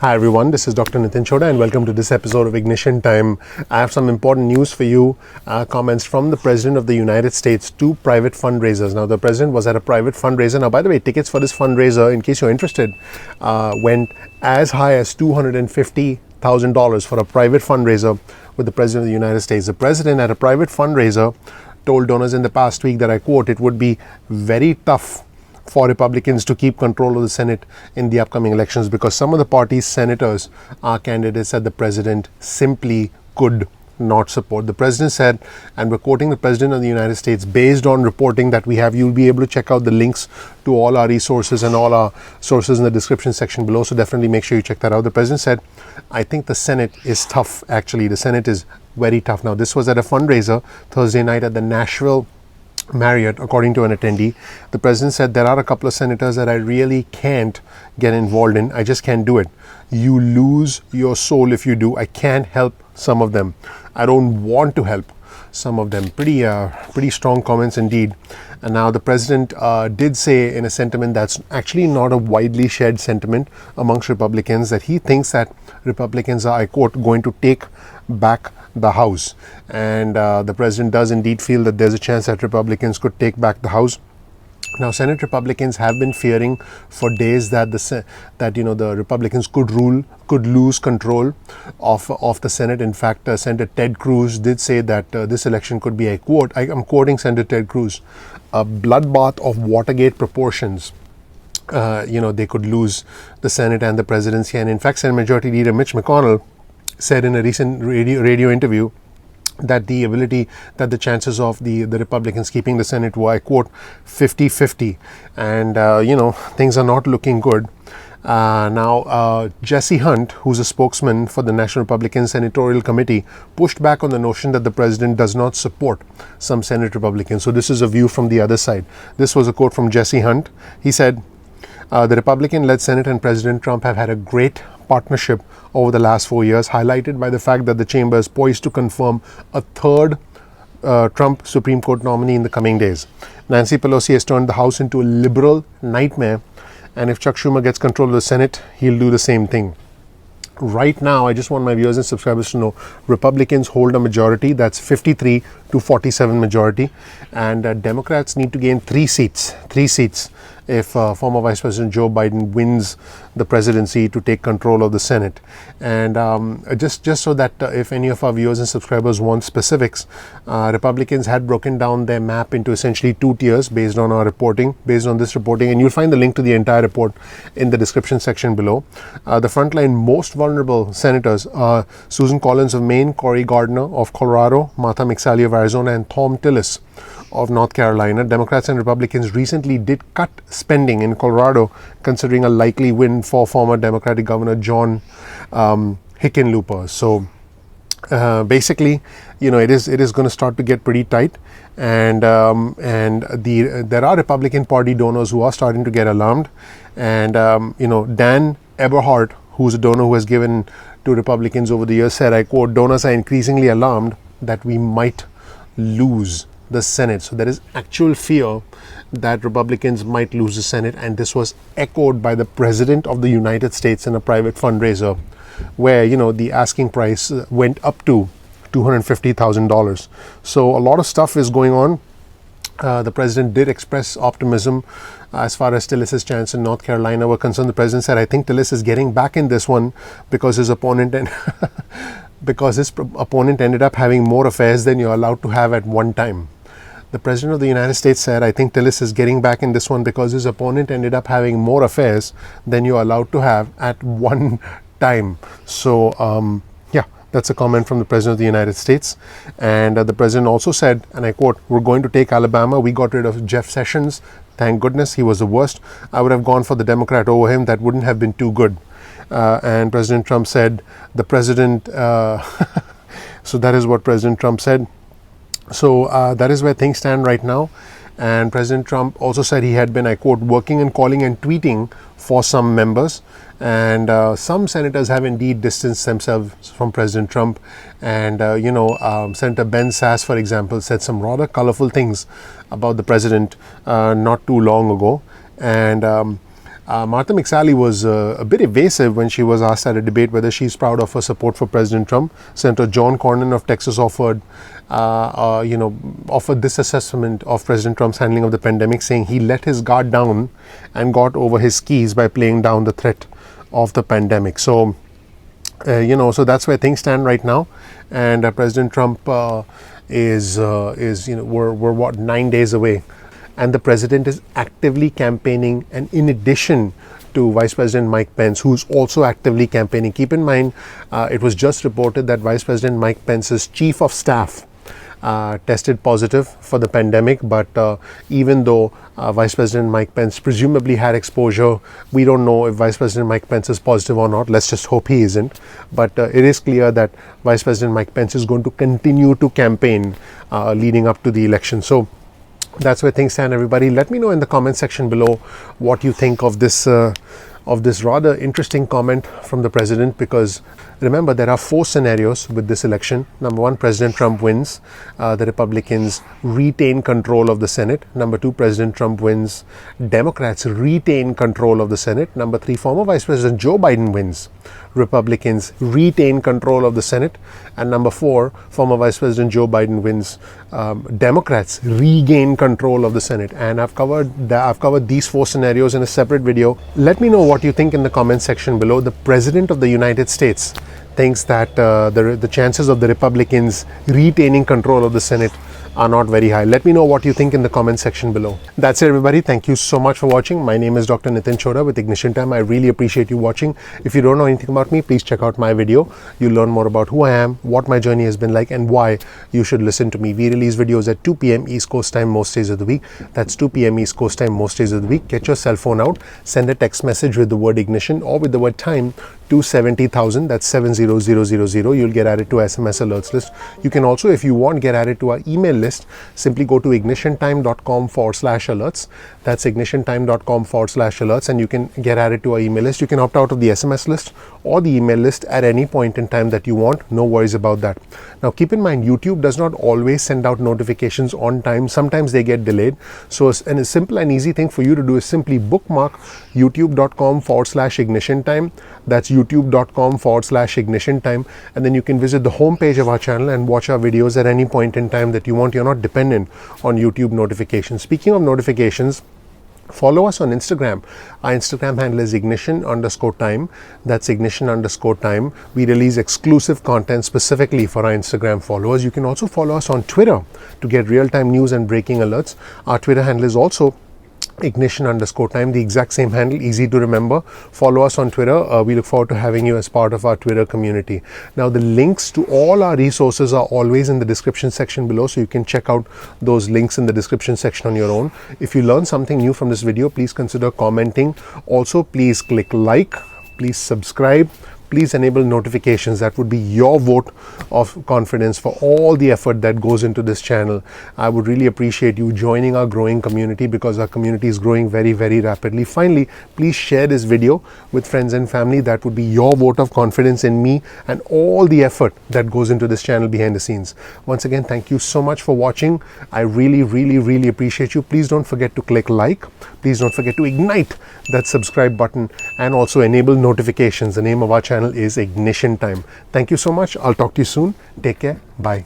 Hi everyone, this is Dr. Nitin Chhoda and welcome to this episode of Ignition Time. I have some important news for you, comments from the President of the United States to private fundraisers. Now the President was at a private fundraiser. Now by the way, tickets for this fundraiser, in case you're interested, went as high as $250,000 for a private fundraiser with the President of the United States. The President at a private fundraiser told donors in the past week that, I quote, it would be very tough for Republicans to keep control of the Senate in the upcoming elections because some of the party's senators are candidates that the president simply could not support. The president said, and we're quoting the President of the United States, based on reporting that we have, you'll be able to check out the links to all our resources and all our sources in the description section below, so definitely make sure you check that out. The president said, I think the Senate is tough. Actually, the Senate is very tough. Now, this was at a fundraiser Thursday night at the Nashville Marriott, according to an attendee. The president said, there are a couple of senators that I really can't get involved in. I just can't do it. You lose your soul if you do. I can't help some of them. I don't want to help some of them. Pretty strong comments indeed. And now the president did say, in a sentiment that's actually not a widely shared sentiment amongst Republicans, that he thinks that Republicans are, I quote, going to take back the House. And the president does indeed feel that there's a chance that Republicans could take back the House. Now, Senate Republicans have been fearing for days that the Republicans could lose control of the Senate. In fact, Senator Ted Cruz did say that this election could be, I quote, I'm quoting Senator Ted Cruz, a bloodbath of Watergate proportions. They could lose the Senate and the presidency. And in fact, Senate Majority Leader Mitch McConnell said in a recent radio interview that the chances of the Republicans keeping the Senate were, I quote, 50-50. And, things are not looking good. Now, Jesse Hunt, who's a spokesman for the National Republican Senatorial Committee, pushed back on the notion that the president does not support some Senate Republicans. So this is a view from the other side. This was a quote from Jesse Hunt. He said, the Republican-led Senate and President Trump have had a great partnership over the last 4 years, highlighted by the fact that the chamber is poised to confirm a third Trump Supreme Court nominee in the coming days. Nancy Pelosi has turned the House into a liberal nightmare, and if Chuck Schumer gets control of the Senate, he'll do the same thing. Right now, I just want my viewers and subscribers to know, Republicans hold a majority, that's 53 to 47 majority, and Democrats need to gain three seats if former Vice President Joe Biden wins the presidency to take control of the Senate. And just so that if any of our viewers and subscribers want specifics, Republicans had broken down their map into essentially two tiers based on this reporting, and you'll find the link to the entire report in the description section below. The frontline most vulnerable senators are Susan Collins of Maine, Cory Gardner of Colorado, Martha McSally of Arizona, and Thom Tillis of North Carolina. Democrats and Republicans recently did cut spending in Colorado, considering a likely win for former Democratic Governor John Hickenlooper. So basically, it is going to start to get pretty tight, and there are Republican Party donors who are starting to get alarmed. And Dan Eberhardt, who's a donor who has given to Republicans over the years, said, I quote, donors are increasingly alarmed that we might lose the Senate. So there is actual fear that Republicans might lose the Senate, and this was echoed by the President of the United States in a private fundraiser where the asking price went up to $250,000. So a lot of stuff is going on. The president did express optimism as far as Tillis' chance in North Carolina were concerned. The president said, I think Tillis is getting back in this one because his opponent ended up having more affairs than you're allowed to have at one time. The President of the United States said, I think Tillis is getting back in this one because his opponent ended up having more affairs than you're allowed to have at one time. So, that's a comment from the President of the United States. And the President also said, and I quote, we're going to take Alabama. We got rid of Jeff Sessions. Thank goodness, he was the worst. I would have gone for the Democrat over him. That wouldn't have been too good. And President Trump said, so that is what President Trump said. So that is where things stand right now. And President Trump also said he had been, I quote, working and calling and tweeting for some members. And some senators have indeed distanced themselves from President Trump. And, Senator Ben Sasse, for example, said some rather colorful things about the president not too long ago. And Martha McSally was a bit evasive when she was asked at a debate whether she's proud of her support for President Trump. Senator John Cornyn of Texas offered this assessment of President Trump's handling of the pandemic, saying he let his guard down and got over his skis by playing down the threat of the pandemic. So, so that's where things stand right now. And President Trump we're what, 9 days away, and the president is actively campaigning, and in addition to Vice President Mike Pence, who's also actively campaigning. Keep in mind, it was just reported that Vice President Mike Pence's chief of staff tested positive for the pandemic, but even though Vice President Mike Pence presumably had exposure, we don't know if Vice President Mike Pence is positive or not. Let's just hope he isn't. But it is clear that Vice President Mike Pence is going to continue to campaign leading up to the election. So that's where things stand, everybody. Let me know in the comment section below what you think of this rather interesting comment from the president, because remember, there are 4 scenarios with this election. Number 1, President Trump wins. The Republicans retain control of the Senate. Number 2, President Trump wins. Democrats retain control of the Senate. Number 3, former Vice President Joe Biden wins. Republicans retain control of the Senate. And number 4, former Vice President Joe Biden wins. Democrats regain control of the Senate. And I've covered these 4 scenarios in a separate video. Let me know what you think in the comment section below. The President of the United States thinks that the chances of the Republicans retaining control of the Senate are not very high. Let me know what you think in the comment section below. That's it, everybody. Thank you so much for watching. My name is Dr. Nitin Chhoda with Ignition Time. I really appreciate you watching. If you don't know anything about me, please check out my video. You'll learn more about who I am, what my journey has been like, and why you should listen to me. We release videos at 2 p.m. East Coast time most days of the week. That's 2 p.m. East Coast time most days of the week. Get your cell phone out, send a text message with the word ignition or with the word time to 70,000. That's 70000. You'll get added to SMS alerts list. You can also, if you want, get added to our email list. Simply go to ignitiontime.com/alerts. That's ignitiontime.com/alerts, and you can get added to our email list. You can opt out of the SMS list or the email list at any point in time that you want. No worries about that. Now, keep in mind, YouTube does not always send out notifications on time. Sometimes they get delayed. So, a simple and easy thing for you to do is simply bookmark youtube.com/ignition time. That's youtube.com/ignition time, and then you can visit the home page of our channel and watch our videos at any point in time that you want. You're not dependent on YouTube notifications. Speaking of notifications, follow us on Instagram. Our Instagram handle is ignition_time. That's ignition_time. We release exclusive content specifically for our Instagram followers. You can also follow us on Twitter to get real-time news and breaking alerts. Our Twitter handle is also ignition_time, the exact same handle, easy to remember. Follow us on Twitter. We look forward to having you as part of our Twitter community. Now, the links to all our resources are always in the description section below, so you can check out those links in the description section on your own. If you learned something new from this video, please consider commenting. Also, please click like, please subscribe, please enable notifications. That would be your vote of confidence for all the effort that goes into this channel. I would really appreciate you joining our growing community, because our community is growing very, very rapidly. Finally, please share this video with friends and family. That would be your vote of confidence in me and all the effort that goes into this channel behind the scenes. Once again, thank you so much for watching. I really, really, really appreciate you. Please don't forget to click like. Please don't forget to ignite that subscribe button and also enable notifications. The name of our channel is Ignition Time. Thank you so much. I'll talk to you soon. Take care. Bye.